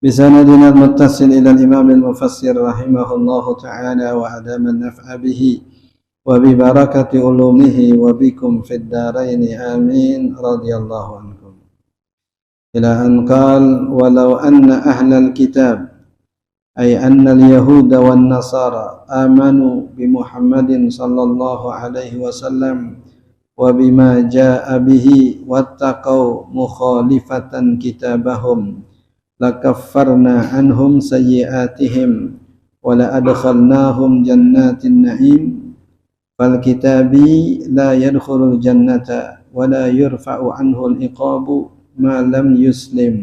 بسندنا المتصل إلى الإمام المفسر رحمه الله تعالى وأدام النفع به وببركة علومه وبكم في الدارين آمين رضي الله عنكم إلى أن قال ولو أن أهل الكتاب أي أن اليهود والنصارى آمنوا بمحمد صلى الله عليه وسلم وبما جاء به واتقوا مخالفة كتابهم لكفرنا عنهم سيئاتهم ولأدخلناهم جنات النعيم فالكتابي لا يدخل الجنة ولا يرفع عنه العقاب ما لم يسلم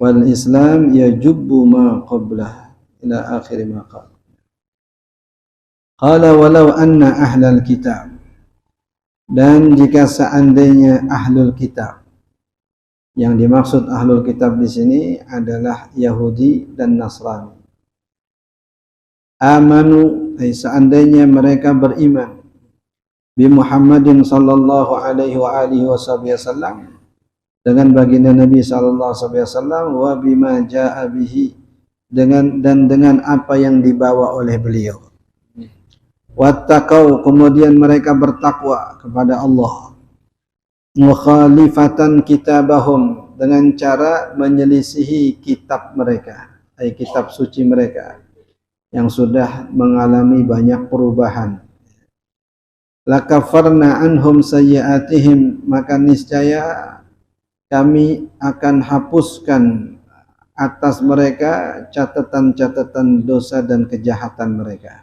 والإسلام يجب ما قبله إلى آخر ما قال. Qala walau anna ahlal kitab, dan jika seandainya ahlul kitab, yang dimaksud ahlul kitab di sini adalah Yahudi dan Nasrani. Amanu, seandainya mereka beriman bi Muhammadin sallallahu alaihi wa alihi wasallam, dengan baginda Nabi sallallahu alaihi wasallam, wa bima jaa bihi, dengan apa yang dibawa oleh beliau. Wattaqau, kemudian mereka bertakwa kepada Allah. Mukhalifatan kitabahum, dengan cara menyelisihi kitab mereka, kitab suci mereka yang sudah mengalami banyak perubahan. Lakafarna anhum sayyiatihim, maka niscaya kami akan hapuskan atas mereka catatan-catatan dosa dan kejahatan mereka.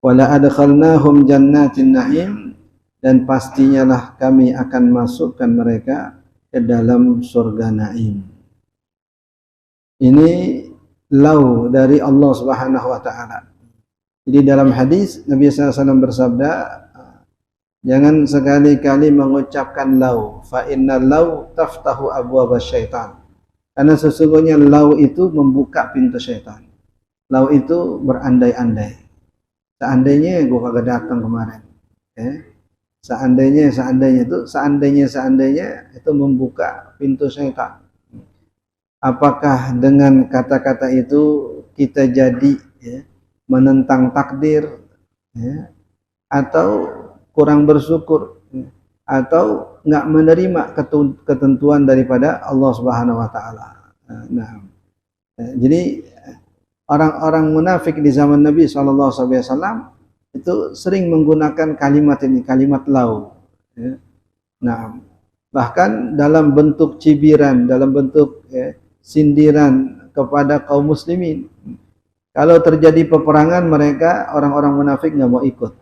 Wala adkhalnahum jannatin na'im, dan pastinya lah kami akan masukkan mereka ke dalam surga Naim. Ini lau dari Allah Subhanahu wa taala. Jadi dalam hadis Nabi SAW bersabda, jangan sekali-kali mengucapkan lau, fa inna lau taftahu abwaba syaitan. Karena sesungguhnya lau itu membuka pintu syaitan. Lau itu berandai-andai. Seandainya gua kagak datang kemarin. Seandainya itu membuka pintu syaitan. Apakah dengan kata-kata itu kita jadi menentang takdir, atau kurang bersyukur, atau nggak menerima ketentuan daripada Allah Subhanahu wa taala. Nah, jadi orang-orang munafik di zaman Nabi SAW itu sering menggunakan kalimat ini, kalimat lau. Nah, bahkan dalam bentuk cibiran, dalam bentuk sindiran kepada kaum muslimin. Kalau terjadi peperangan, mereka orang-orang munafik nggak mau ikut.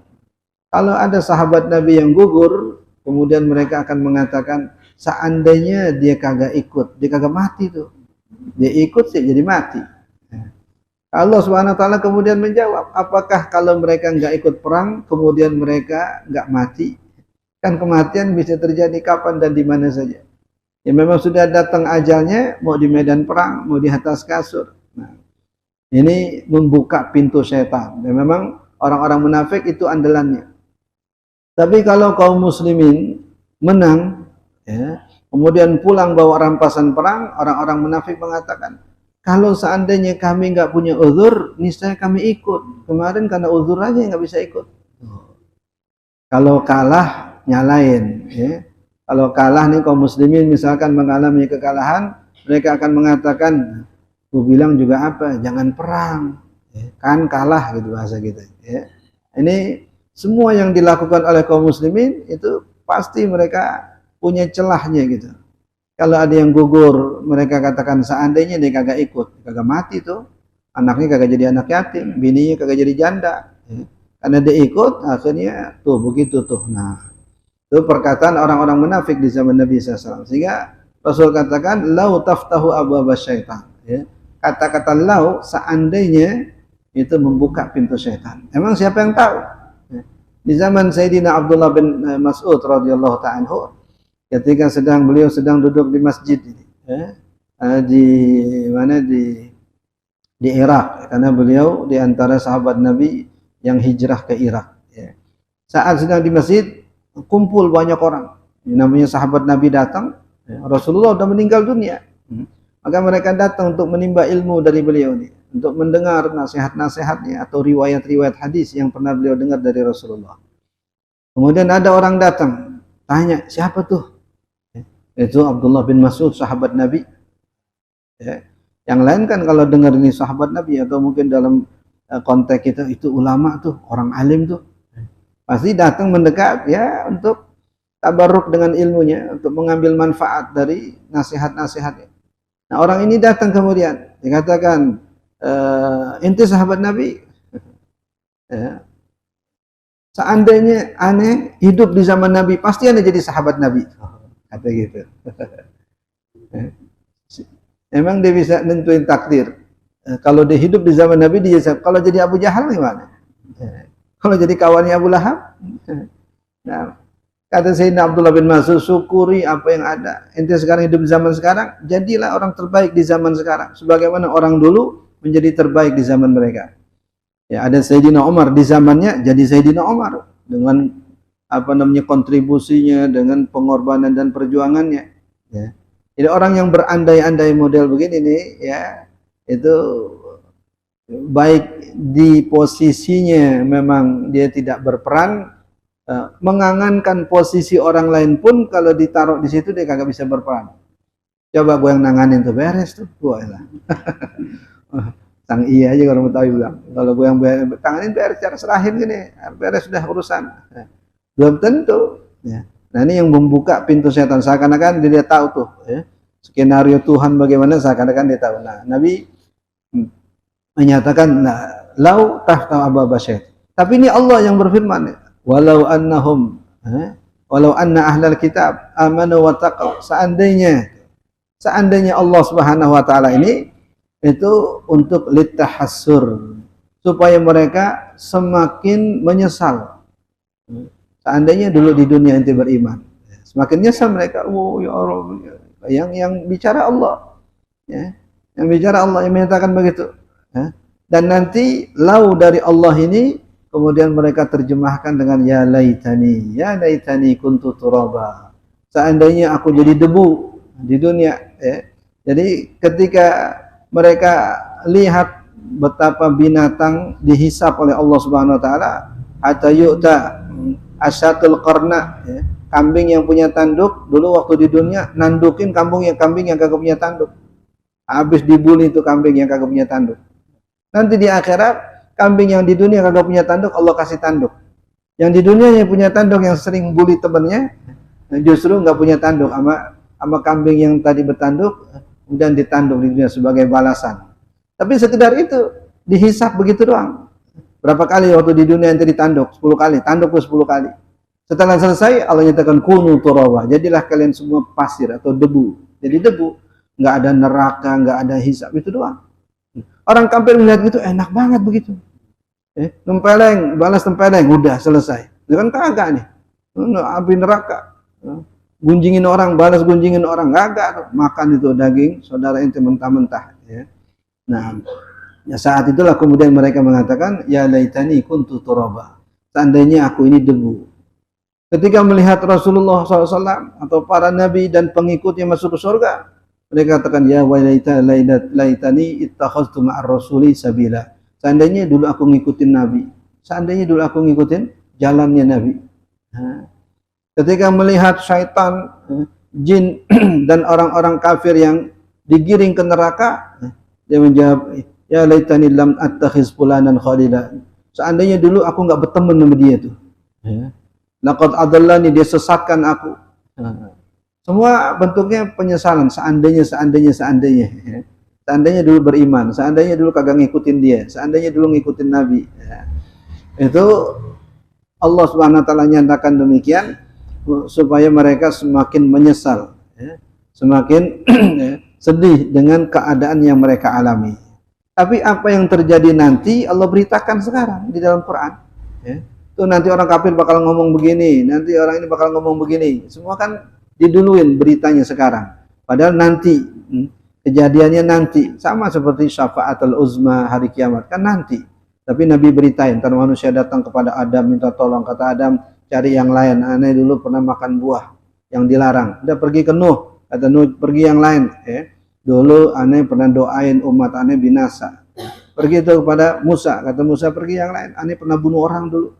Kalau ada sahabat Nabi yang gugur, kemudian mereka akan mengatakan, seandainya dia kagak ikut, dia kagak mati tuh. Dia ikut sih jadi mati. Allah Subhanahu wa taala kemudian menjawab, apakah kalau mereka enggak ikut perang kemudian mereka enggak mati? Kan kematian bisa terjadi kapan dan di mana saja. Ya memang sudah datang ajalnya, mau di medan perang, mau di atas kasur. Nah, ini membuka pintu setan. Dan memang orang-orang munafik itu andalannya. Tapi kalau kaum muslimin menang, kemudian pulang bawa rampasan perang, orang-orang munafik mengatakan, kalau seandainya kami nggak punya uzur, niscaya kami ikut. Kemarin karena uzur aja nggak bisa ikut. Kalau kalah, nyalain. Kalau kalah nih kaum muslimin misalkan mengalami kekalahan, mereka akan mengatakan, "Gue bilang juga apa? Jangan perang, kan kalah," gitu bahasa kita. Ini semua yang dilakukan oleh kaum muslimin itu pasti mereka punya celahnya gitu. Kalau ada yang gugur, mereka katakan seandainya dia kagak ikut, kagak mati tuh, anaknya kagak jadi anak yatim, bininya kagak jadi janda. Karena dia ikut, akhirnya tuh begitu tuh. Nah, itu perkataan orang-orang munafik di zaman Nabi SAW. Sehingga Rasul katakan, lau taftahu abwaba syaitan. Kata-kata lau, seandainya itu membuka pintu syaitan. Emang siapa yang tahu? Di zaman Sayyidina Abdullah bin Mas'ud radhiyallahu ta'ala, ketika beliau sedang duduk di masjid ini, di Irak, karena beliau di antara sahabat Nabi yang hijrah ke Irak. Saat sedang di masjid, kumpul banyak orang. Namanya sahabat Nabi datang, Rasulullah sudah meninggal dunia. Maka mereka datang untuk menimba ilmu dari beliau ini, untuk mendengar nasihat-nasihatnya atau riwayat-riwayat hadis yang pernah beliau dengar dari Rasulullah. Kemudian ada orang datang, tanya, siapa tuh? Itu Abdullah bin Mas'ud, sahabat Nabi. Ya. Yang lain kan kalau dengar ini sahabat Nabi atau mungkin dalam konteks kita itu ulama tuh, orang alim tuh, pasti datang mendekat ya untuk tabarruk dengan ilmunya, untuk mengambil manfaat dari nasihat-nasihatnya. Nah, orang ini datang kemudian dikatakan, ente sahabat Nabi, ya. Seandainya aneh hidup di zaman Nabi, pasti aneh jadi sahabat Nabi, kata gitu. Emang dia bisa nentuin takdir. Kalau dia hidup di zaman Nabi, dia kalau jadi Abu Jahal gimana? Kalau jadi kawannya Abu Lahab? Nah, kata Sayyidina Abdullah bin Mas'ud, syukuri apa yang ada. Ente sekarang hidup di zaman sekarang, jadilah orang terbaik di zaman sekarang. Sebagaimana orang dulu menjadi terbaik di zaman mereka. Ya, ada Sayyidina Umar di zamannya, jadi Sayyidina Umar dengan apa namanya kontribusinya, dengan pengorbanan dan perjuangannya. Ya. Jadi orang yang berandai-andai model begini nih, ya itu baik di posisinya memang dia tidak berperan, mengangankan posisi orang lain pun kalau ditaruh di situ dia kagak bisa berperan. Coba gue yang nanganin tuh, beres tuh, gue lah. Sang iya aja kalau mau tahu bilang, kalau gue yang tanganin beres, cara serahin gini, beres sudah urusan. Belum tentu. Ya. Nah ini yang membuka pintu setan, seakan-akan dia tahu tuh, ya. Skenario Tuhan bagaimana, seakan-akan dia tahu. Nah Nabi menyatakan, nah, lau tahta Abu Basyir. Tapi ini Allah yang berfirman, walau annahum, walau anna ahlal kitab amanu wa taqaw, seandainya Allah Subhanahu wa taala ini itu untuk litahassur, supaya mereka semakin menyesal. Seandainya dulu di dunia ente beriman, semakin nyesal mereka. Oh ya Allah, yang bicara Allah, ya, yang bicara Allah yang menyatakan begitu. Ya. Dan nanti lau dari Allah ini kemudian mereka terjemahkan dengan ya laitani kuntu turaba. Seandainya aku jadi debu di dunia, ya. Jadi ketika mereka lihat betapa binatang dihisap oleh Allah Subhanahu wa taala, hatta yu'ta asyatul qarna, ya. Kambing yang punya tanduk dulu waktu di dunia nandukin kambing yang kagak punya tanduk. Habis dibully itu kambing yang kagak punya tanduk. Nanti di akhirat kambing yang di dunia kagak punya tanduk, Allah kasih tanduk. Yang di dunia yang punya tanduk, yang sering bully temannya, justru nggak punya tanduk, sama kambing yang tadi bertanduk kemudian ditanduk di dunia sebagai balasan. Tapi sekedar itu dihisap begitu doang. Berapa kali waktu di dunia yang ditanduk? 10 kali, tanduk 10 kali. Setelah selesai Allah nyatakan kunu turaba, jadilah kalian semua pasir atau debu. Jadi debu, nggak ada neraka, nggak ada hisap, itu doang. Orang kafir melihat gitu enak banget begitu. Tempeleng, balas tempeleng, udah selesai. Itu kan kagak nih. Api neraka. Gunjingin orang, balas gunjingin orang, kagak. Makan itu daging saudara ente mentah-mentah, ya. Nah, ya saat itulah kemudian mereka mengatakan ya laitani kuntu turaba. Seandainya aku ini debu. Ketika melihat Rasulullah SAW atau para nabi dan pengikutnya masuk ke surga, mereka katakan ya laitani ittakhaztu ma'ar rasuli sabila. Seandainya dulu aku ngikutin nabi, seandainya dulu aku ngikutin jalannya nabi. Nah, ketika melihat syaitan, jin dan orang-orang kafir yang digiring ke neraka, dia menjawab ya laitani lam attakhiz fulanan khalila. Seandainya dulu aku enggak berteman sama dia tuh. Ya. Laqad adallani, dia sesatkan aku. Semua bentuknya penyesalan. Seandainya. Seandainya dulu beriman, seandainya dulu kagak ngikutin dia, seandainya dulu ngikutin Nabi. Ya. Itu Allah Subhanahu wa taala nyatakan demikian supaya mereka semakin menyesal, ya. Semakin sedih dengan keadaan yang mereka alami. Tapi apa yang terjadi nanti Allah beritakan sekarang di dalam Quran. Ya. Tuh nanti orang kafir bakal ngomong begini, nanti orang ini bakal ngomong begini. Semua kan diduluin beritanya sekarang. Padahal nanti, kejadiannya nanti. Sama seperti syafa'atul uzma hari kiamat, kan nanti. Tapi Nabi beritain, ntar manusia datang kepada Adam minta tolong. Kata Adam, cari yang lain. Aneh dulu pernah makan buah yang dilarang. Udah pergi ke Nuh, kata Nuh pergi yang lain. Ya. Dulu aneh pernah doain umat aneh binasa. Pergi itu kepada Musa, kata Musa pergi yang lain. Aneh pernah bunuh orang dulu.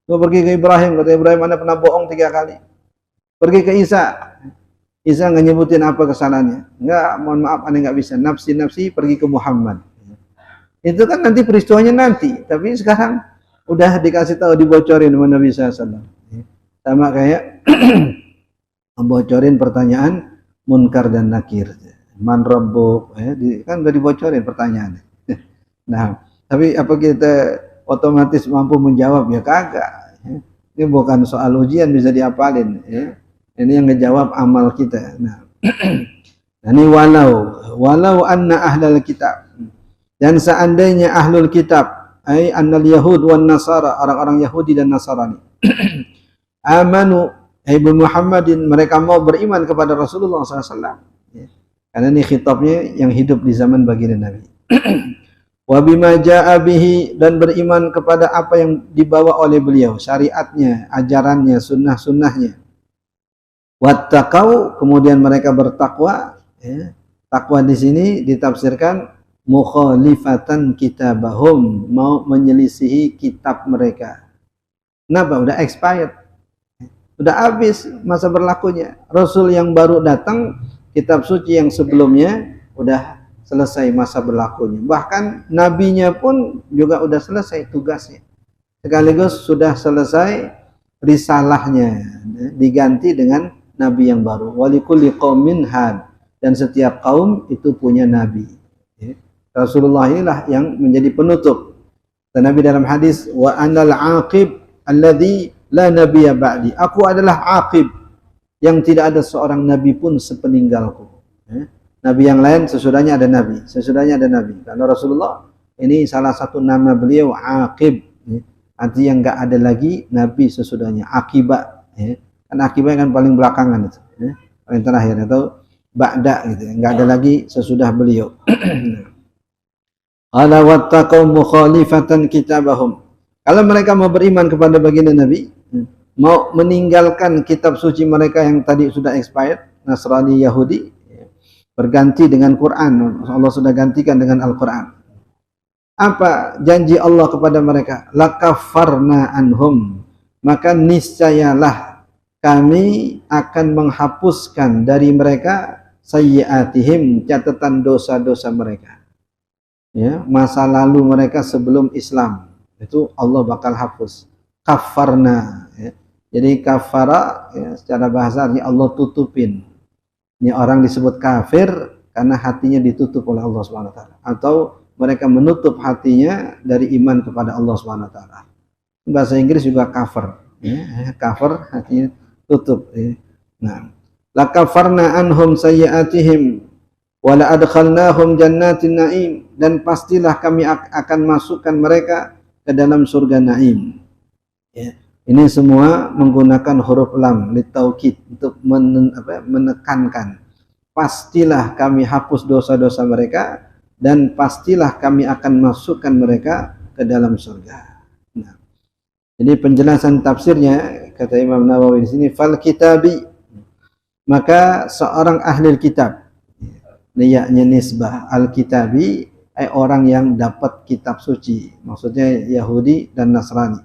Gue pergi ke Ibrahim, kata Ibrahim aneh pernah bohong 3 kali. Pergi ke Isa, Isa nggak nyebutin apa kesalahannya. Nggak, mohon maaf aneh nggak bisa. Nafsi pergi ke Muhammad. Itu kan nanti peristiwanya nanti, tapi sekarang udah dikasih tahu, dibocorin sama Nabi SAW. Sama kayak membocorin pertanyaan munkar dan nakir. Man rabbuk, kan udah dibocorin pertanyaannya. Nah, tapi apa kita otomatis mampu menjawab? Ya kagak. Ini bukan soal ujian bisa diapalin. Ini yang ngejawab amal kita. Nah, ini walau anna ahlal kitab, dan seandainya ahlul kitab, annal yahud wan nasara, orang-orang Yahudi dan Nasrani, amanu bi Muhammadin, mereka mau beriman kepada Rasulullah SAW. Karena ini khitabnya yang hidup di zaman baginda Nabi. Wa bima jaa bihi, dan beriman kepada apa yang dibawa oleh beliau, syariatnya, ajarannya, sunnah-sunnahnya. Wattaqau, kemudian mereka bertakwa. Takwa di sini ditafsirkan mukhalifatan kitabahum, mau menyelisihi kitab mereka. Kenapa? Udah expired, udah habis masa berlakunya. Rasul yang baru datang, kitab suci yang sebelumnya udah selesai masa berlakunya. Bahkan nabinya pun juga udah selesai tugasnya, sekaligus sudah selesai risalahnya, diganti dengan nabi yang baru. Walikulli qaumin had, dan setiap kaum itu punya nabi. Rasulullah inilah yang menjadi penutup. Dan Nabi dalam hadis, wa anal aqib alladzi la nabiyya ba'di, aku adalah aqib yang tidak ada seorang nabi pun sepeninggalku. Nabi yang lain sesudahnya ada nabi, sesudahnya ada nabi. Kalau Rasulullah ini salah satu nama beliau aqib, artinya enggak ada lagi nabi sesudahnya. Akibah, kan akibah kan paling belakangan itu, paling terakhir, atau ba'da gitu, enggak ada lagi sesudah beliau. Ala wattaqau mukhalifatan kitabahum, kalau mereka mau beriman kepada baginda Nabi, mau meninggalkan kitab suci mereka yang tadi sudah expired, Nasrani, Yahudi, berganti dengan Quran. Allah sudah gantikan dengan Al-Quran. Apa janji Allah kepada mereka? Lakaffarna anhum, maka niscayalah kami akan menghapuskan dari mereka sayyiatihim, catatan dosa-dosa mereka. Masa lalu mereka sebelum Islam itu Allah bakal hapus. Kaffarna, jadi kafara, secara bahasa artinya Allah tutupin. Ini orang disebut kafir karena hatinya ditutup oleh Allah Subhanahu wa taala, atau mereka menutup hatinya dari iman kepada Allah Subhanahu wa taala. Bahasa Inggris juga cover, cover hatinya tutup. Nah, la kafarna anhum sayyiatihim wa la adkhalnahum jannatin na'im, dan pastilah kami akan masukkan mereka ke dalam surga Naim. Ini semua menggunakan huruf lam litaukid, untuk menekankan. Pastilah kami hapus dosa-dosa mereka, dan pastilah kami akan masukkan mereka ke dalam surga. Nah, jadi penjelasan tafsirnya, kata Imam Nawawi di sini, fal kitabi, maka seorang ahli kitab, yakni nisbah al-kitabi, orang yang dapat kitab suci, maksudnya Yahudi dan Nasrani.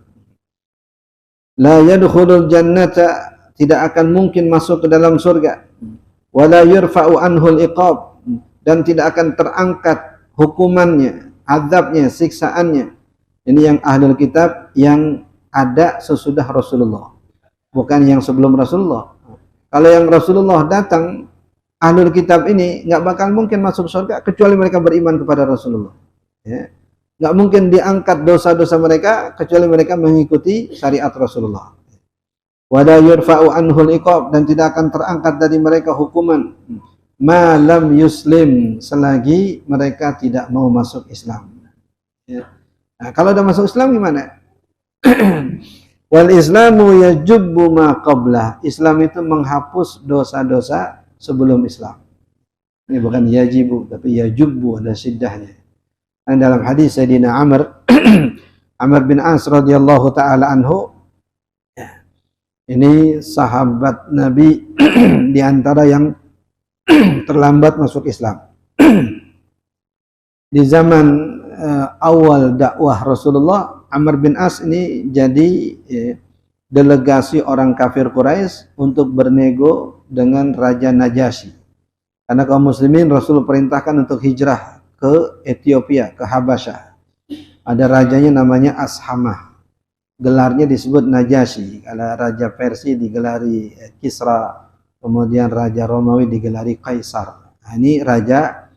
La yadkhulul jannata, tidak akan mungkin masuk ke dalam surga. Wala yurfa'u anhul iqab, dan tidak akan terangkat hukumannya, azabnya, siksaannya. Ini yang ahlul kitab yang ada sesudah Rasulullah, bukan yang sebelum Rasulullah. Kalau yang Rasulullah datang, ahlul kitab ini nggak bakal mungkin masuk surga kecuali mereka beriman kepada Rasulullah. Nggak mungkin diangkat dosa-dosa mereka kecuali mereka mengikuti syariat Rasulullah. Wala yurfa'u anhul iqab, dan tidak akan terangkat dari mereka hukuman ma lam yuslim, selagi mereka tidak mau masuk Islam. Nah, kalau udah masuk Islam gimana? Wal islamu yajubbu ma qablah, Islam itu menghapus dosa-dosa sebelum Islam. Ini bukan yajibu, tapi yajubbu, ada syiddahnya. Dan dalam hadis Sayyidina Amr Amr bin As radhiyallahu taala anhu, ini sahabat Nabi di antara yang terlambat masuk Islam. Di zaman awal dakwah Rasulullah, Amr bin As ini jadi delegasi orang kafir Quraisy untuk bernego dengan Raja Najasyi. Karena kaum muslimin Rasul perintahkan untuk hijrah ke Ethiopia, ke Habasyah. Ada rajanya namanya Ashamah. Gelarnya disebut Najasyi. Kalau Raja Persia digelari Kisra, kemudian Raja Romawi digelari Kaisar. Nah, ini Raja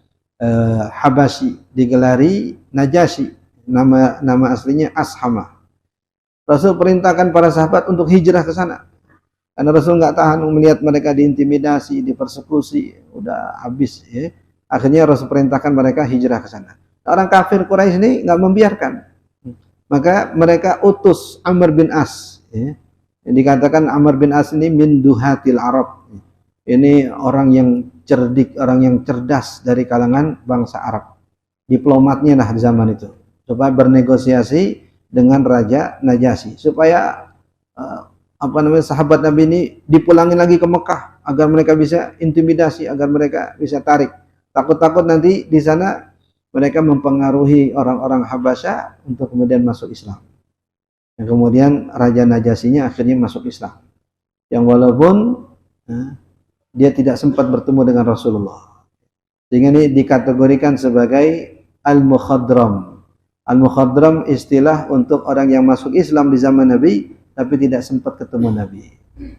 Habasyi digelari Najasyi. Nama aslinya Ashamah. Rasul perintahkan para sahabat untuk hijrah ke sana. Karena Rasul nggak tahan melihat mereka diintimidasi, dipersekusi, udah habis. Ya. Akhirnya Rasul perintahkan mereka hijrah ke sana. Orang kafir Quraisy ini nggak membiarkan. Maka mereka utus Amr bin As. Ya. Yang dikatakan Amr bin As ini min duhatil Arab. Ini orang yang cerdik, orang yang cerdas dari kalangan bangsa Arab. Diplomatnya lah di zaman itu. Supaya bernegosiasi dengan Raja Najasyi. Supaya sahabat Nabi ini dipulangin lagi ke Mekah. Agar mereka bisa intimidasi, agar mereka bisa tarik. Takut-takut nanti di sana mereka mempengaruhi orang-orang Habasyah untuk kemudian masuk Islam. Dan kemudian Raja Najasyinya akhirnya masuk Islam. Yang walaupun dia tidak sempat bertemu dengan Rasulullah. Sehingga ini dikategorikan sebagai Al-Mukhadram. Al-Mukhadram istilah untuk orang yang masuk Islam di zaman Nabi, tapi tidak sempat ketemu Nabi.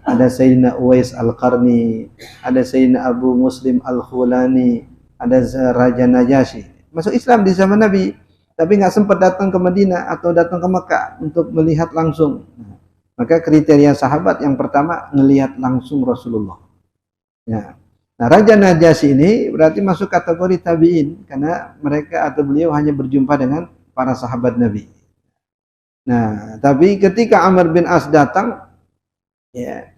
Ada Sayyidina Uwais Al-Qarni, ada Sayyidina Abu Muslim Al-Khulani, ada Raja Najasyi. Masuk Islam di zaman Nabi, tapi nggak sempat datang ke Madinah atau datang ke Mekah untuk melihat langsung. Maka kriteria sahabat yang pertama melihat langsung Rasulullah. Ya. Nah, Raja Najasyi ini berarti masuk kategori tabi'in karena mereka atau beliau hanya berjumpa dengan para sahabat Nabi. Nah, tapi ketika Amr bin As datang, ya,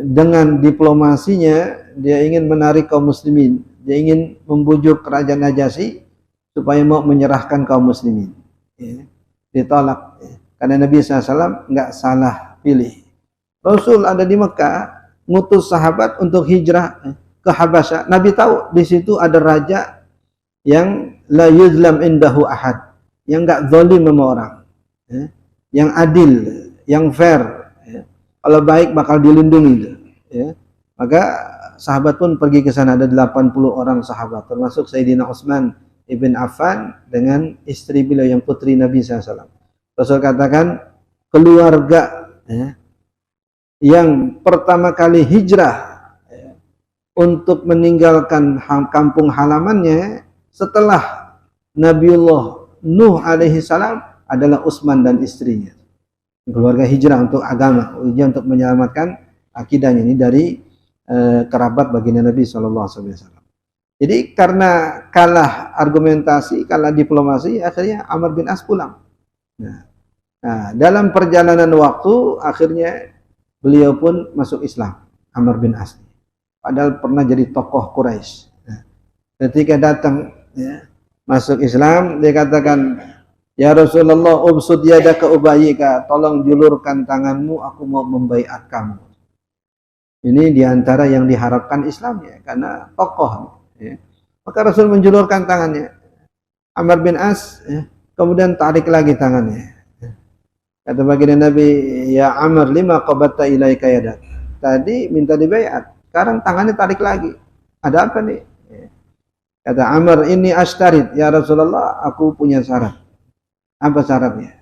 dengan diplomasinya dia ingin menarik kaum muslimin, dia ingin membujuk Raja Najasyi supaya mau menyerahkan kaum muslimin. Ya, ditolak. Ya. Karena Nabi SAW nggak salah pilih. Rasul ada di Mekah, ngutus sahabat untuk hijrah ke Habasyah. Nabi tahu di situ ada raja yang la yuzlam indahu ahad, yang nggak zalim sama orang, ya, yang adil, yang fair. Ya. Kalau baik bakal dilindungi. Ya. Maka sahabat pun pergi ke sana, ada 80 orang sahabat, termasuk Sayyidina Utsman Ibn Affan dengan istri beliau yang putri Nabi SAW. Rasul katakan keluarga yang pertama kali hijrah untuk meninggalkan kampung halamannya setelah Nabiullah Nuh alaihi salam adalah Utsman dan istrinya. Keluarga hijrah untuk agama, hijrah untuk menyelamatkan akidahnya ini dari kerabat baginda Nabi SAW. Jadi karena kalah argumentasi, kalah diplomasi, akhirnya Amr bin As pulang. Nah, dalam perjalanan waktu akhirnya beliau pun masuk Islam, Amr bin As. Padahal pernah jadi tokoh Quraisy. Nah, ketika datang masuk Islam, dia katakan, "Ya Rasulullah, ubsud yadaka ubayyika, tolong julurkan tanganmu, aku mau membaiat kamu." Ini diantara yang diharapkan Islam ya, karena tokoh. Ya. Maka Rasul menjulurkan tangannya. Amr bin As kemudian tarik lagi tangannya. Kata baginda Nabi, "Ya Amr, lima qabatta ilaika yadak." Tadi minta dibaiat, sekarang tangannya tarik lagi. Ada apa nih? Kata Amr, "Ini ashtarit, ya Rasulullah, aku punya syarat." Apa syaratnya?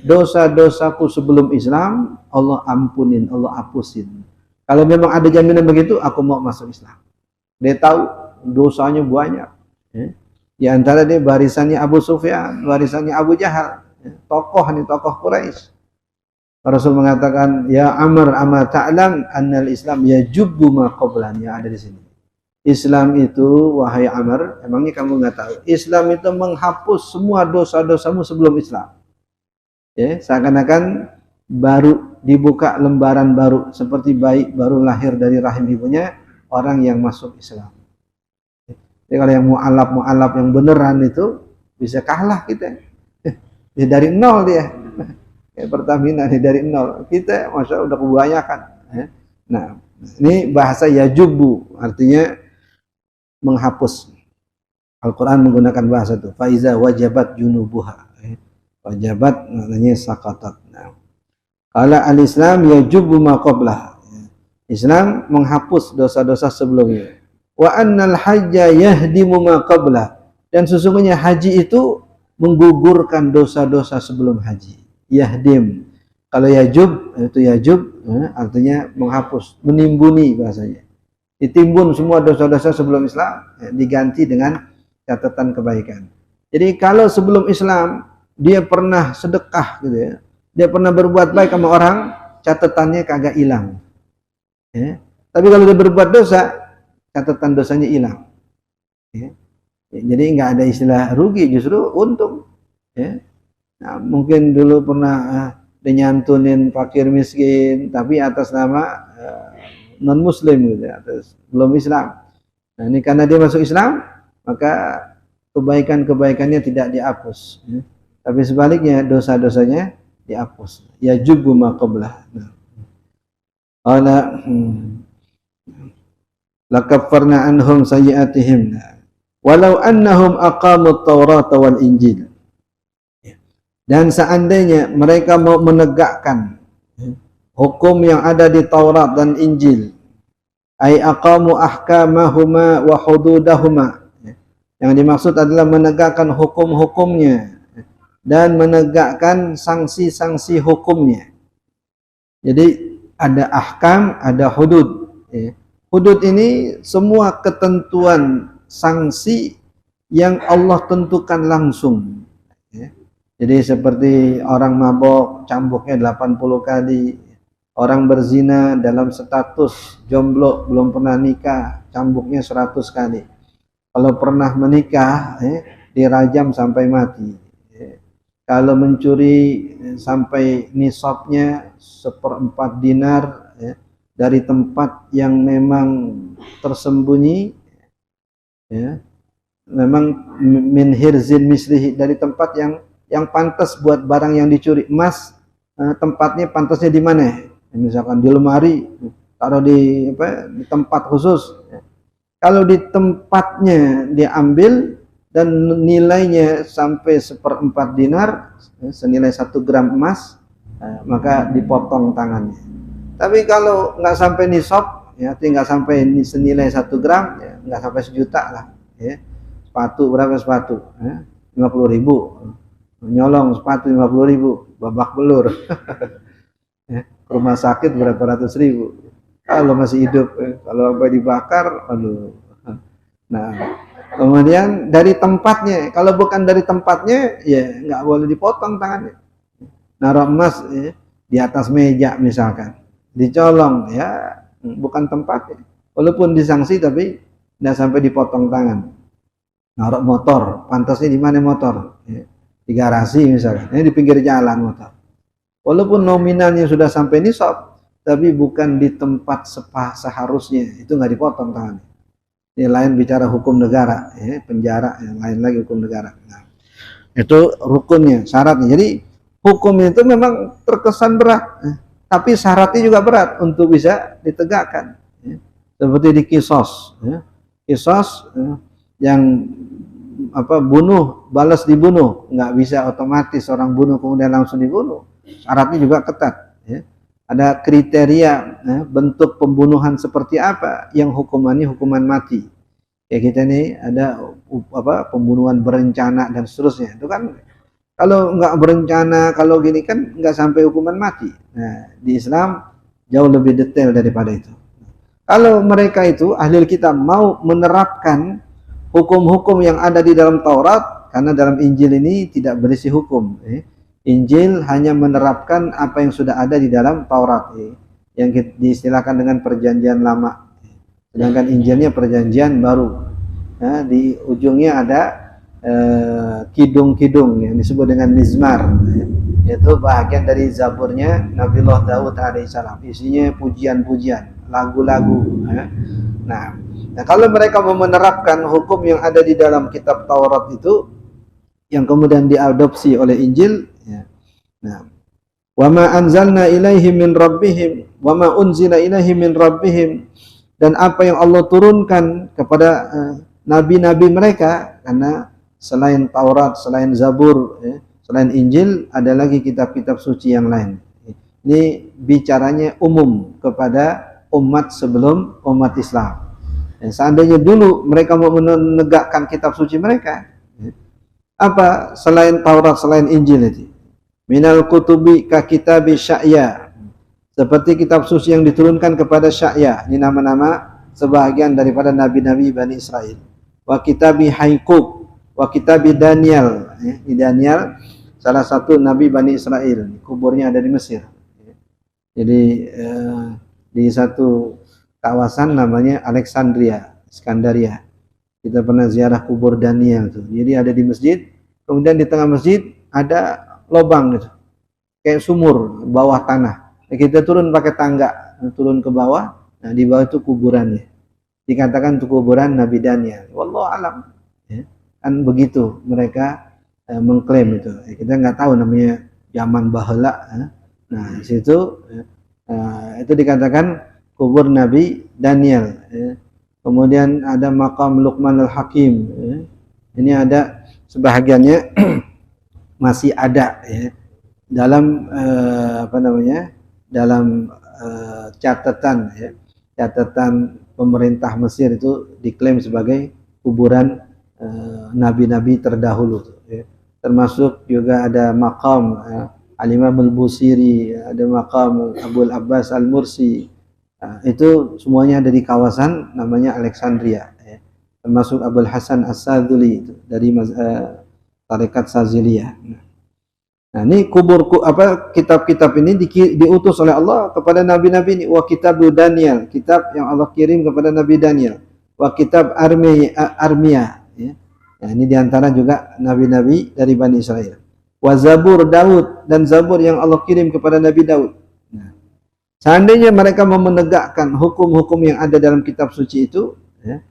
Dosa-dosaku sebelum Islam Allah ampunin, Allah hapusin. Kalau memang ada jaminan begitu, aku mau masuk Islam. Dia tahu dosanya banyak. Di antara dia barisannya Abu Sufyan, barisannya Abu Jahal, tokoh Quraisy. Rasul mengatakan, "Ya Amr, ama ta'lam annal Islam yajubbu ma qablan." Yang ada di sini. Islam itu, wahai Amr, emangnya kamu nggak tahu? Islam itu menghapus semua dosa-dosamu sebelum Islam. Ya, seakan-akan baru dibuka lembaran baru, seperti bayi baru lahir dari rahim ibunya, orang yang masuk Islam. Jadi kalau yang mu'alaf yang beneran itu bisa kalah kita. Ya, dari nol dia. Ya, Pertamina dari nol. Kita masya Allah udah kebanyakan. Nah, ini bahasa yajubu, artinya menghapus. Al-Quran menggunakan bahasa itu. Faiza wajabat junubuha. Wajabat maknanya sakatat. Nah. Qala al-Islam yajubu ma qablah. Islam menghapus dosa-dosa sebelumnya. Wa annal hajja yahdimu ma qablah. Dan sesungguhnya haji itu menggugurkan dosa-dosa sebelum haji. Yahdim. Kalau yajub, itu yajub, artinya menghapus, menimbuni bahasanya. Ditimbun semua dosa-dosa sebelum Islam, diganti dengan catatan kebaikan. Jadi kalau sebelum Islam dia pernah sedekah gitu ya, dia pernah berbuat baik sama orang, catatannya kagak hilang. Ya. Tapi kalau dia berbuat dosa, catatan dosanya hilang. Ya. Jadi nggak ada istilah rugi, justru untung. Ya. Nah, mungkin dulu pernah dinyantunin fakir miskin, tapi atas nama non Muslim gitu, atas belum Islam. Nah ini karena dia masuk Islam, maka kebaikan-kebaikannya tidak dihapus. Ya. Tapi sebaliknya dosa-dosanya dihapus. Ya jubu ma qablah. Qala lakaffarna anhum sayyi'atihim walau annahum aqamut Taurat wal Injil. Dan seandainya mereka mau menegakkan hukum yang ada di Taurat dan Injil, ay aqamu ahkamahuma wa hududahuma. Yang dimaksud adalah menegakkan hukum-hukumnya dan menegakkan sanksi-sanksi hukumnya. Jadi ada ahkam, ada hudud. Hudud ini semua ketentuan sanksi yang Allah tentukan langsung. Jadi seperti orang mabok cambuknya 80 kali, orang berzina dalam status jomblo belum pernah nikah cambuknya 100 kali. Kalau pernah menikah dirajam sampai mati. Kalau mencuri sampai nisabnya 1/4 dinar dari tempat yang memang tersembunyi, ya, memang min hirzin mislihi, dari tempat yang pantas buat barang yang dicuri. Emas tempatnya pantasnya di mana? Misalkan di lemari, taruh di tempat khusus. Kalau di tempatnya diambil dan nilainya sampai 1/4 dinar, senilai 1 gram emas, maka dipotong tangannya. Tapi kalau nggak sampai nisab, ya, tinggal sampai senilai 1 gram, ya, nggak sampai 1 juta lah. Ya. Sepatu berapa sepatu? 50.000. Nyolong sepatu 50.000, babak belur. Ya, rumah sakit berapa ratus ribu. Kalau masih hidup, kalau sampai dibakar, aduh. Nah, kemudian dari tempatnya, kalau bukan dari tempatnya, ya nggak boleh dipotong tangannya. Naruh emas di atas meja misalkan, dicolong, ya bukan tempatnya. Walaupun disanksi tapi nggak sampai dipotong tangan. Naruh motor, pantasnya di mana motor? Ya, di garasi misalkan, ini di pinggir jalan motor. Walaupun nominalnya sudah sampai nisab, tapi bukan di tempat seharusnya, itu nggak dipotong tangannya. Ini lain bicara hukum negara, ya, penjara, yang lain lagi hukum negara. Nah, itu rukunnya, syaratnya. Jadi hukum itu memang terkesan berat, tapi syaratnya juga berat untuk bisa ditegakkan. Ya. Seperti di kisos, ya. Kisos yang bunuh balas dibunuh, nggak bisa otomatis orang bunuh kemudian langsung dibunuh. Syaratnya juga ketat. Ya. Ada kriteria bentuk pembunuhan seperti apa yang hukumannya hukuman mati. Kayak kita nih ada pembunuhan berencana dan seterusnya. Itu kan kalau nggak berencana, kalau gini kan nggak sampai hukuman mati. Nah, di Islam jauh lebih detail daripada itu. Kalau mereka itu ahli kitab mau menerapkan hukum-hukum yang ada di dalam Taurat, karena dalam Injil ini tidak berisi hukum. Injil hanya menerapkan apa yang sudah ada di dalam Taurat, yang diistilahkan dengan perjanjian lama. Sedangkan Injilnya perjanjian baru. Nah, di ujungnya ada kidung-kidung yang disebut dengan mizmar, yaitu bagian dari Zaburnya Nabiullah Daud alaihissalam. Isinya pujian-pujian, lagu-lagu. Nah, kalau mereka mau menerapkan hukum yang ada di dalam kitab Taurat itu, yang kemudian diadopsi oleh Injil, ya. Nah, wa ma anzalna ilaihim min rabbihim wa ma unzila ilaihim min rabbihim, dan apa yang Allah turunkan kepada nabi-nabi mereka, karena selain Taurat, selain Zabur, ya, selain Injil, ada lagi kitab-kitab suci yang lain. Ini bicaranya umum kepada umat sebelum umat Islam. Ya, seandainya dulu mereka mau menegakkan kitab suci mereka, ya, apa selain Taurat, selain Injil itu? Minal kutubi ka kitabi Sya'ya, seperti kitab suci yang diturunkan kepada Sya'ya. Ini nama-nama sebahagian daripada nabi-nabi Bani Israel. Wa kitabi Haikub, wa kitabi Daniel. Ini Daniel salah satu nabi Bani Israel. Kuburnya ada di Mesir. Jadi di satu kawasan namanya Alexandria, Iskandaria. Kita pernah ziarah kubur Daniel tuh. Jadi ada di masjid, kemudian di tengah masjid ada lubang gitu, kayak sumur bawah tanah. Kita turun pakai tangga, turun ke bawah. Nah di bawah itu kuburannya. Dikatakan itu kuburan Nabi Daniel. Wallahu alam. Ya, kan begitu mereka mengklaim itu. Kita nggak tahu namanya zaman baheula. Nah di situ itu dikatakan kubur Nabi Daniel. Ya. Kemudian ada makam Luqman al-Hakim. Ya. Ini ada sebahagiannya masih ada ya, dalam dalam catatan ya, catatan pemerintah Mesir itu diklaim sebagai kuburan nabi-nabi terdahulu ya. Termasuk juga ada makam Al-Imam Al-Busiri, ada makam Abul Abbas Al-Mursi. Itu semuanya ada di kawasan namanya Alexandria ya. Termasuk Abul Hasan As-Sadzili dari tarekat Saziliyah. Nah, ini kitab-kitab ini diutus oleh Allah kepada nabi-nabi ini. Wa kitab Daniel, kitab yang Allah kirim kepada Nabi Daniel. Wa kitab Armia, ya. Nah, ini diantara juga nabi-nabi dari Bani Israel. Wa Zabur Daud, dan Zabur yang Allah kirim kepada Nabi Daud. Nah, seandainya mereka mau menegakkan hukum-hukum yang ada dalam kitab suci itu, ya,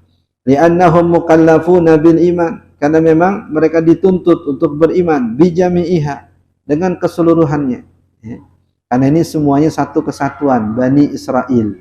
li'annahum mukallafuna bil iman, karena memang mereka dituntut untuk beriman bijami'iha, dengan keseluruhannya ya. Karena ini semuanya satu kesatuan Bani Israel.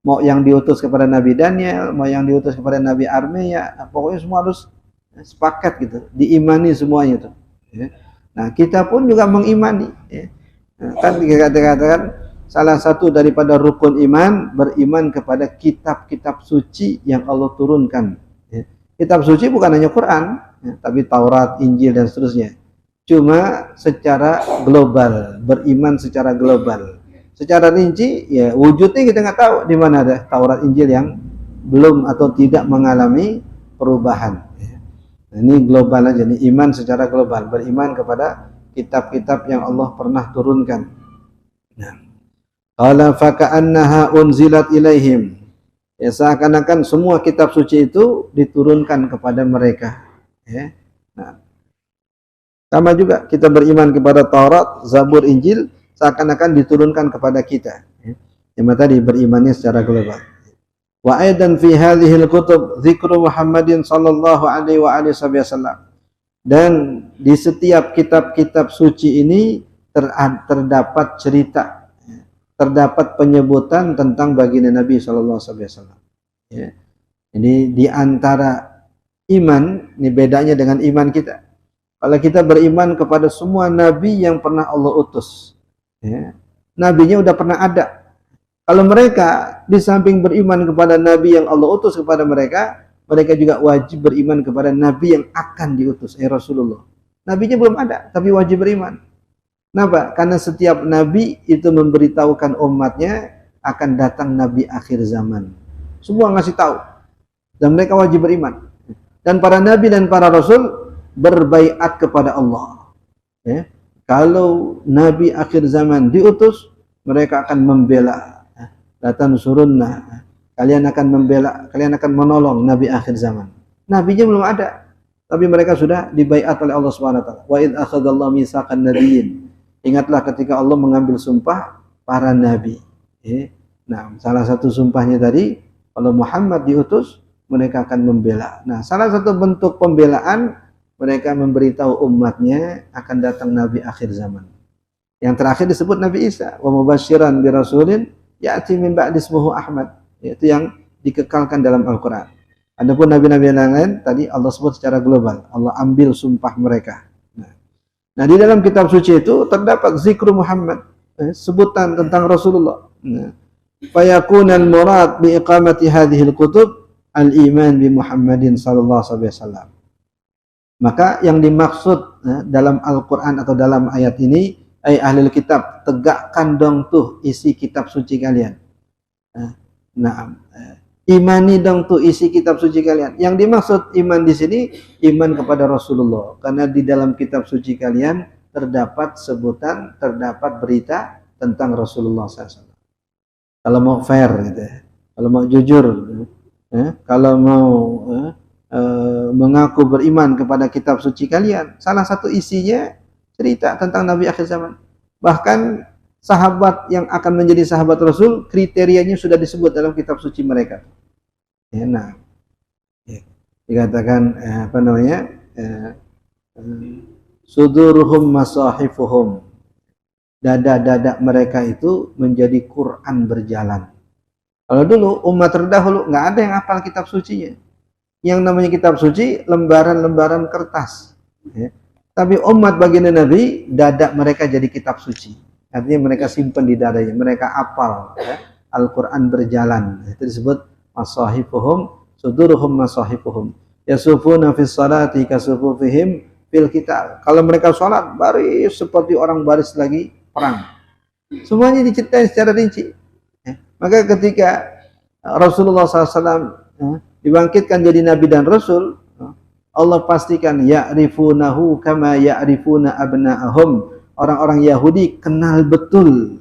Mau yang diutus kepada Nabi Daniel, mau yang diutus kepada Nabi Armia, pokoknya semua harus sepakat gitu, diimani semuanya tuh ya. Nah kita pun juga mengimani ya. Nah, kan dikatakan salah satu daripada rukun iman, beriman kepada kitab-kitab suci yang Allah turunkan ya. Kitab suci bukan hanya Quran ya, tapi Taurat, Injil dan seterusnya. Cuma secara global, beriman secara global. Secara rinci, ya wujudnya kita nggak tahu di mana ada Taurat, Injil yang belum atau tidak mengalami perubahan. Nah, ini global aja, nih iman secara global, beriman kepada kitab-kitab yang Allah pernah turunkan. Nah, qala faka'annaha unzilat ilaihim. Ya seakan-akan semua kitab suci itu diturunkan kepada mereka. Ya. Nah, sama juga kita beriman kepada Taurat, Zabur, Injil seakan-akan diturunkan kepada kita. Yang tadi berimannya secara global. Wa aidan fi hadhil kutub dzikru Muhammadin sallallahu alaihi wa alihi wasallam. Dan di setiap kitab-kitab suci ini terdapat cerita, terdapat penyebutan tentang baginda Nabi sallallahu alaihi wasallam. Ya. Ini di antara iman, ini bedanya dengan iman kita. Kalau kita beriman kepada semua nabi yang pernah Allah utus, ya, nabinya udah pernah ada. Kalau mereka di samping beriman kepada nabi yang Allah utus kepada mereka, mereka juga wajib beriman kepada nabi yang akan diutus, Rasulullah. Nabinya belum ada, tapi wajib beriman. Kenapa? Karena setiap nabi itu memberitahukan umatnya akan datang nabi akhir zaman. Semua ngasih tahu, dan mereka wajib beriman. Dan para nabi dan para rasul berbaiat kepada Allah. Ya. Kalau Nabi akhir zaman diutus, mereka akan membela. Datang surunna. Kalian akan membela, kalian akan menolong Nabi akhir zaman. Nabinya belum ada, tapi mereka sudah dibaiat oleh Allah Subhanahu wa taala. Wa id akhadallahu mitsaqan nabiyyin. Ingatlah ketika Allah mengambil sumpah para nabi. Ya. Nah, salah satu sumpahnya tadi, kalau Muhammad diutus, mereka akan membela. Nah, salah satu bentuk pembelaan, mereka memberitahu umatnya akan datang Nabi akhir zaman. Yang terakhir disebut Nabi Isa, wa mubasyiran bi rasulin ya'ti min ba'di ismuhu Ahmad. Itu yang dikekalkan dalam Al-Qur'an. Adapun nabi-nabi yang lain tadi Allah sebut secara global. Allah ambil sumpah mereka. Nah, di dalam kitab suci itu terdapat zikru Muhammad, sebutan tentang Rasulullah. Fayakunal murad bi iqamati hadhil kutub al-iman bi Muhammadin sallallahu alaihi wasallam. Maka yang dimaksud dalam Al-Quran atau dalam ayat ini, ay ahlul kitab, tegakkan dong tuh isi kitab suci kalian. Nah, imani dong tuh isi kitab suci kalian. Yang dimaksud iman di sini iman kepada Rasulullah, karena di dalam kitab suci kalian terdapat sebutan, terdapat berita tentang Rasulullah SAW. Kalau mau fair gitu ya, kalau mau jujur, kalau mau mengaku beriman kepada kitab suci kalian, salah satu isinya cerita tentang Nabi akhir zaman. Bahkan sahabat yang akan menjadi sahabat Rasul, kriterianya sudah disebut dalam kitab suci mereka. Ya, nah, dikatakan apa namanya, suduruhum masahifuhum, dada-dada mereka itu menjadi Quran berjalan. Kalau dulu umat terdahulu nggak ada yang hafal kitab sucinya. Yang namanya kitab suci lembaran-lembaran kertas. Ya. Tapi umat baginda Nabi, dada mereka jadi kitab suci. Artinya mereka simpan di dadanya, mereka hafal. Ya. Al-Quran berjalan. Itu disebut masahifuhum, suduruhum masahifuhum. Yasufuna fis salati kasufufihim fil kitab. Kalau mereka sholat, baris seperti orang baris lagi perang. Semuanya diceritain secara rinci. Ya. Maka ketika Rasulullah SAW dibangkitkan jadi nabi dan rasul, Allah pastikan ya'rifunahu kama ya'rifuna abna'ahum. Orang-orang Yahudi kenal betul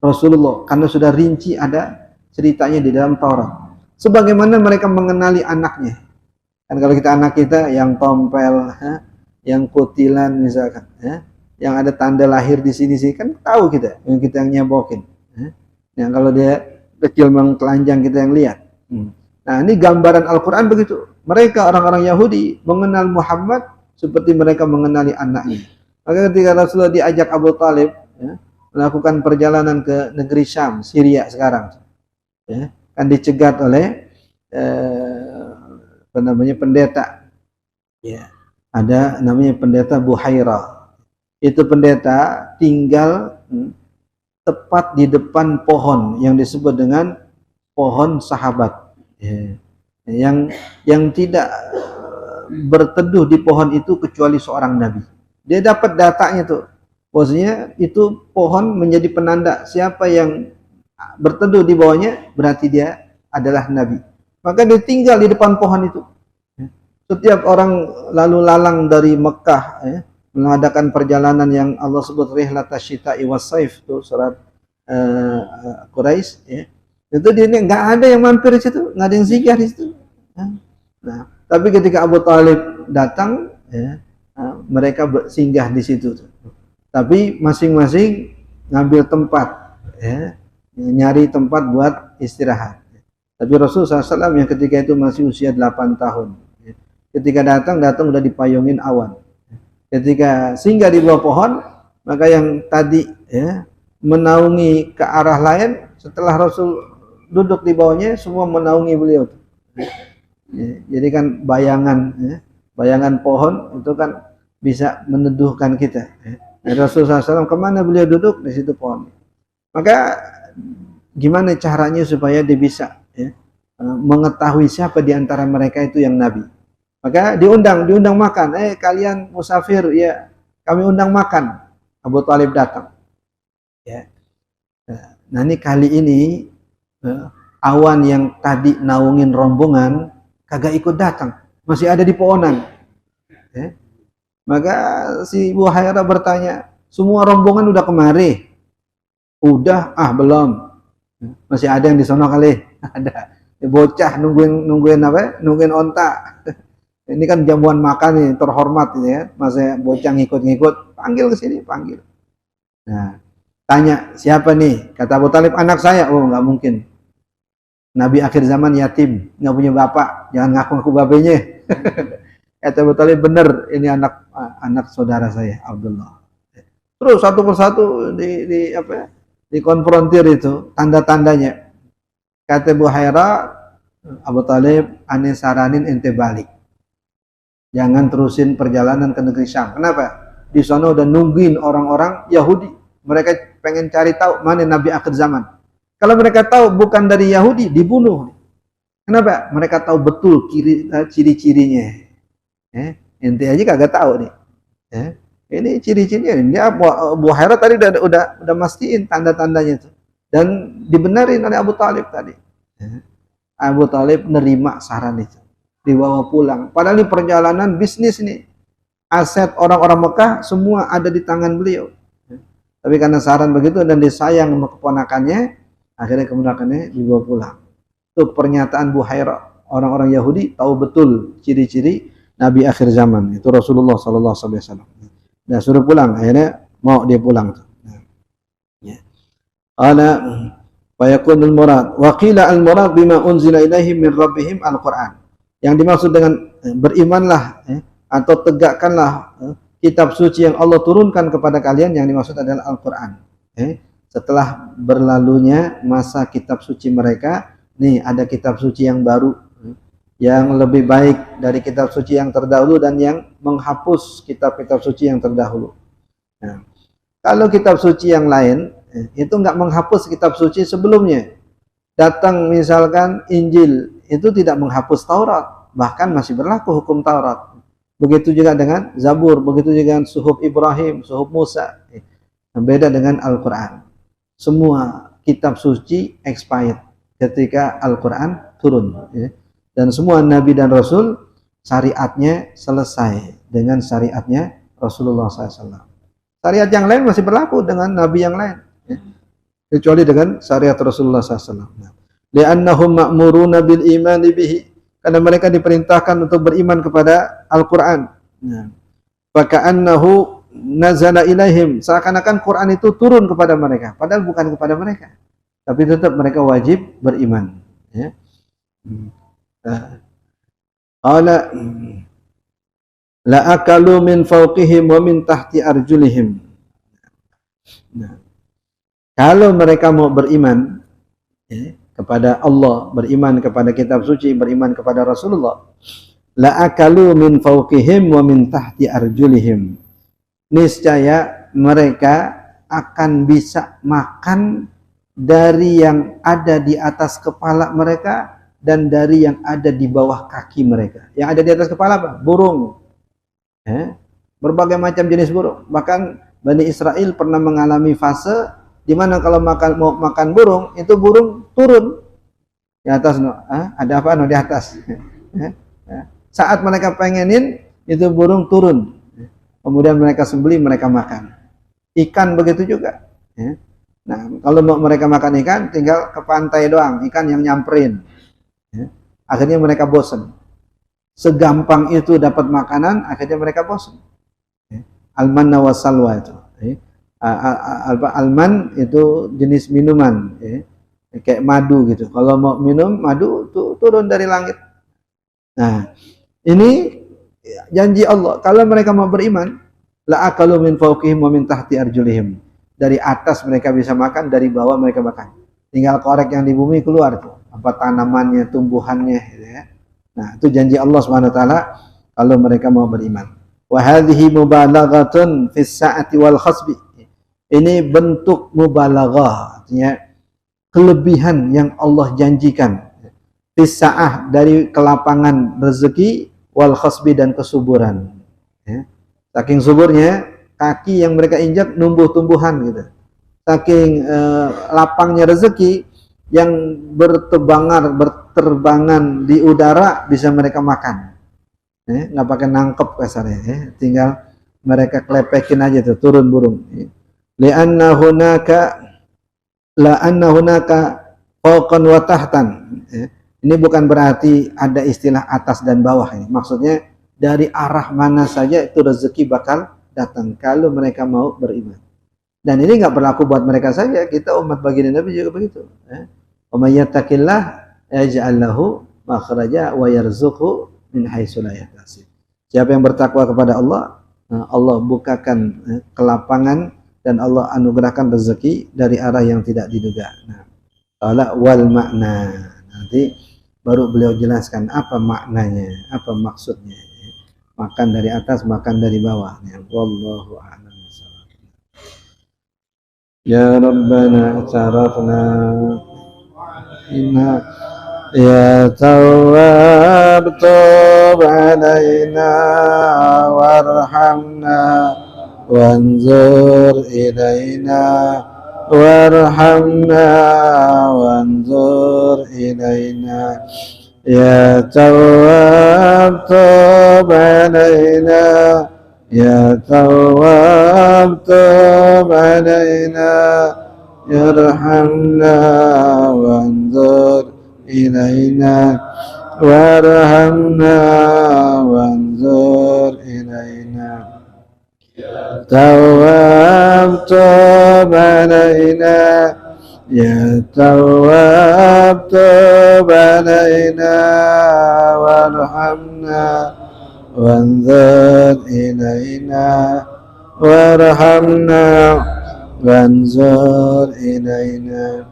Rasulullah karena sudah rinci ada ceritanya di dalam Taurat. Sebagaimana mereka mengenali anaknya. Kan kalau kita anak kita yang tompel, yang kutilan misalkan, yang ada tanda lahir di sini sih kan tahu kita, yang kita yang nyebokin. Yang kalau dia kecil mengtelanjang kita yang lihat. Nah, ini gambaran Al-Quran begitu. Mereka orang-orang Yahudi mengenal Muhammad seperti mereka mengenali anaknya. Maka ketika Rasulullah diajak Abu Talib melakukan perjalanan ke negeri Syam, Syria sekarang, kan dicegat oleh apa namanya, pendeta. Ya, ada namanya pendeta Buhaira. Itu pendeta tinggal tepat di depan pohon yang disebut dengan pohon sahabat. Yang tidak berteduh di pohon itu kecuali seorang nabi. Dia dapat datanya tuh, maksudnya itu pohon menjadi penanda siapa yang berteduh di bawahnya berarti dia adalah nabi. Maka dia tinggal di depan pohon itu. Setiap orang lalu lalang dari Mekah mengadakan perjalanan yang Allah sebut rihlatas syita'i was-saif, tuh surat Quraisy, itu dia nggak ada yang mampir di situ, nggak ada yang singgah di situ. Nah, tapi ketika Abu Talib datang, mereka singgah di situ. Tapi masing-masing ngambil tempat, nyari tempat buat istirahat. Tapi Rasulullah SAW yang ketika itu masih usia 8 tahun. Ketika datang udah dipayungin awan. Ketika singgah di bawah pohon, maka yang tadi menaungi ke arah lain, setelah Rasul duduk di bawahnya, semua menaungi beliau. Jadi kan bayangan pohon itu kan bisa meneduhkan kita. Rasulullah SAW kemana beliau duduk, di situ pohon. Maka gimana caranya supaya dia bisa mengetahui siapa di antara mereka itu yang nabi. Maka diundang makan. Kalian musafir, ya kami undang makan. Abu Talib datang. Ya. Nah ini kali ini awan yang tadi naungin rombongan kagak ikut datang, masih ada di pohonan. Maka si Buhaira bertanya, semua rombongan udah kemari? Udah, belum. Masih ada yang di sono kali. Ada. Bocah nungguin apa? Nungguin onta. Ini kan jamuan makan nih, terhormat ini ya. Masa bocah ngikut-ngikut, panggil ke sini, panggil. Nah, tanya, siapa nih? Kata Abu Talib, anak saya. Oh, nggak mungkin. Nabi akhir zaman yatim, nggak punya bapak, jangan ngaku-ngaku babenya. Kata Abu Talib, bener, ini anak saudara saya, Abdullah. Terus satu persatu dikonfrontir itu tanda-tandanya. Kata Buhaira, Abu Talib, aneh saranin ente balik. Jangan terusin perjalanan ke negeri Syam. Kenapa? Di sana udah nungguin orang-orang Yahudi. Mereka pengen cari tahu mana Nabi akhir zaman. Kalau mereka tahu bukan dari Yahudi, dibunuh. Kenapa? Mereka tahu betul ciri-cirinya. Ente aja kagak tahu nih. Ini ciri-cirinya. Dia Abu Hurairah tadi udah mastiin tanda-tandanya itu. Dan dibenarin oleh Abu Talib tadi. Abu Talib nerima saran itu, dibawa pulang. Padahal ini perjalanan bisnis nih, aset orang-orang Mekah semua ada di tangan beliau. Tapi karena saran begitu dan disayang sama keponakannya, akhirnya keponakannya dibawa pulang. Itu pernyataan Buhairah. Orang-orang Yahudi tahu betul ciri-ciri Nabi akhir zaman, itu Rasulullah SAW. Nah, suruh pulang, akhirnya mau dia pulang. Ada Fayakunul murad wa qila al murad bima unzila ilaihim min rabbihim al Quran. Yang dimaksud dengan berimanlah atau tegakkanlah kitab suci yang Allah turunkan kepada kalian, yang dimaksud adalah Al-Quran. Setelah berlalunya masa kitab suci mereka, nih ada kitab suci yang baru, yang lebih baik dari kitab suci yang terdahulu dan yang menghapus kitab-kitab suci yang terdahulu. Nah, kalau kitab suci yang lain itu enggak menghapus kitab suci sebelumnya. Datang misalkan Injil, itu tidak menghapus Taurat, bahkan masih berlaku hukum Taurat. Begitu juga dengan Zabur, begitu juga dengan Suhuf Ibrahim, Suhuf Musa. Beda dengan Al-Quran. Semua kitab suci expired ketika Al-Quran turun. Dan semua Nabi dan Rasul syariatnya selesai dengan syariatnya Rasulullah SAW. Syariat yang lain masih berlaku dengan Nabi yang lain, kecuali dengan syariat Rasulullah SAW. Li'annahum ma'muruna bil iman bihi, karena mereka diperintahkan untuk beriman kepada Al-Quran. Faka'annahu nazala ilaihim, seakan-akan Quran itu turun kepada mereka, padahal bukan kepada mereka, tapi tetap mereka wajib beriman. Qala la akalu min fawqihim wa min tahti arjulihim. Kalau mereka mau beriman kepada Allah, beriman kepada kitab suci, beriman kepada Rasulullah, la akalu min fawqihim wa min tahti arjulihim, niscaya mereka akan bisa makan dari yang ada di atas kepala mereka dan dari yang ada di bawah kaki mereka. Yang ada di atas kepala apa? Burung. Berbagai macam jenis burung. Bahkan Bani Israel pernah mengalami fase di mana kalau mau makan burung, itu burung turun di atas. Ada apa di atas? Saat mereka pengenin, itu burung turun. Kemudian mereka sembelih, mereka makan. Ikan begitu juga. Nah, kalau mau mereka makan ikan, tinggal ke pantai doang, ikan yang nyamperin. Akhirnya mereka bosan. Segampang itu dapat makanan, akhirnya mereka bosan. Al-manna wa salwa itu. Alman itu jenis minuman, kayak madu gitu. Kalau mau minum madu tuh turun dari langit. Nah, ini janji Allah. Kalau mereka mau beriman, la akalu min fawqihim wa min tahti arjulihim. Dari atas mereka bisa makan, dari bawah mereka makan. Tinggal korek yang di bumi keluar tuh, apa tanamannya, tumbuhannya. Nah, itu janji Allah Subhanahu wa taala kalau mereka mau beriman. Wa hadhihi mubalaghatun fis sa'ati wal khasbi. Ini bentuk mubalaghah, artinya kelebihan yang Allah janjikan. Fis sa'ah, dari kelapangan rezeki, wal khasbi, dan kesuburan. Saking suburnya, kaki yang mereka injak numbuh tumbuhan gitu. Saking lapangnya rezeki, yang berterbangan di udara bisa mereka makan. Nggak pakai nangkep kasarnya, tinggal mereka klepekin aja tuh, turun burung. Li'anna hunaka fawqan wa tahtan. Ini bukan berarti ada istilah atas dan bawah ini. Maksudnya dari arah mana saja itu rezeki bakal datang kalau mereka mau beriman. Dan ini nggak berlaku buat mereka saja, kita umat baginda Nabi juga begitu. Wa may yattaqillah yaj'al lahu makhraja wa yarzuqhu min haitsu la yahtasib. Siapa yang bertakwa kepada Allah, Allah bukakan kelapangan dan Allah anugerahkan rezeki dari arah yang tidak diduga. Nah, wal makna. Nanti baru beliau jelaskan apa maknanya, apa maksudnya. Makan dari atas, makan dari bawah. Wallahu a'lam. Ya Rabbana tarafna inna ya Tawwab tub alaina warhamna wanzur ilaina warhamna wanzur ilaina ya Tawwab tub alaina ya Tawwab tub alaina yarhamna wanzur ilaina warhamna wanzur ilaina Tawwab tub alaina ya Tawwab tub alaina warhamna wanzur ilaina warhamna wanzur ilaina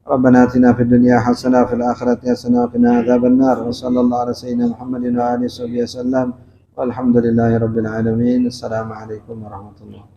Rabbana atina fid dunya hasanah wa fil akhirati hasanah wa qina adzaban nar wa sallallahu ala sayyidina Muhammadin wa alihi wasallam walhamdulillahi rabbil alamin. Assalamualaikum warahmatullahi wabarakatuh.